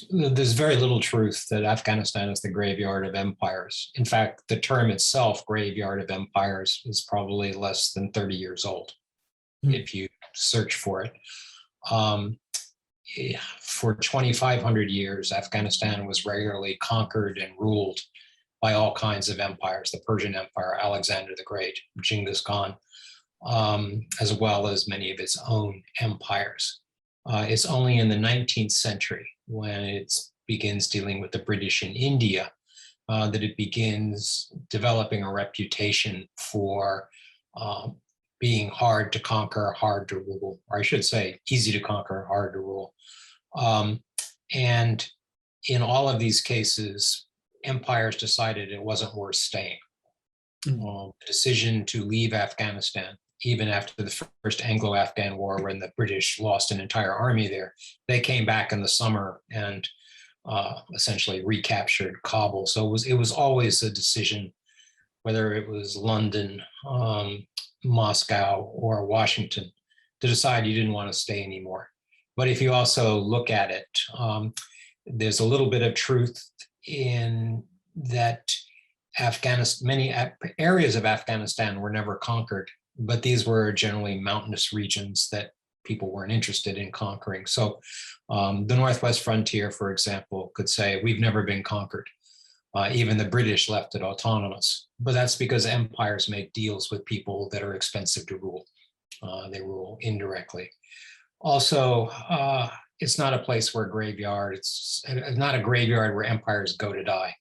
There's very little truth that Afghanistan is the graveyard of empires. In fact, the term itself, graveyard of empires, is probably less than 30 years old Mm. if you search for it. Um, for 2,500 years, Afghanistan was regularly conquered and ruled by all kinds of empires, the Persian Empire, Alexander the Great, Genghis Khan, as well as many of its own empires. It's only in the 19th century, when it begins dealing with the British in India, that it begins developing a reputation for being hard to conquer, hard to rule, or I should say easy to conquer, hard to rule. And in all of these cases, empires decided it wasn't worth staying. The decision to leave Afghanistan, even after the first Anglo-Afghan War, when the British lost an entire army there, they came back in the summer and essentially recaptured Kabul. So it was always a decision, whether it was London, Moscow, or Washington, to decide you didn't want to stay anymore. But if you also look at it, there's a little bit of truth in that Afghanistan, many areas of Afghanistan were never conquered, but these were generally mountainous regions that people weren't interested in conquering. So the Northwest frontier, for example, could say, we've never been conquered. Even the British left it autonomous, but that's because empires make deals with people that are expensive to rule. They rule indirectly. Also, it's not a place where it's not a graveyard where empires go to die.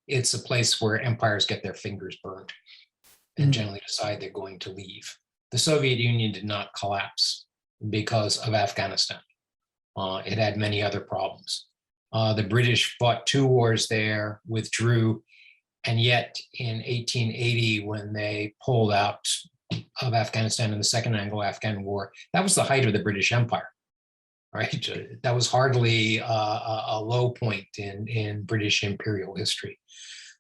It's a place where empires get their fingers burned and generally decide they're going to leave. The Soviet Union did not collapse because of Afghanistan. It had many other problems. The British fought 2 wars there, withdrew, and yet in 1880, when they pulled out of Afghanistan in the Second Anglo-Afghan War, that was the height of the British Empire, right? That was hardly a low point in British imperial history.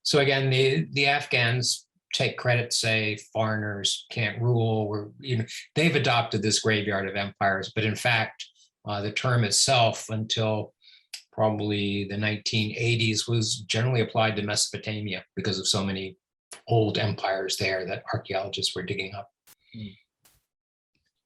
So again, the Afghans take credit, say foreigners can't rule, or they've adopted this graveyard of empires, but in fact, the term itself until probably the 1980s was generally applied to Mesopotamia because of so many old empires there that archaeologists were digging up.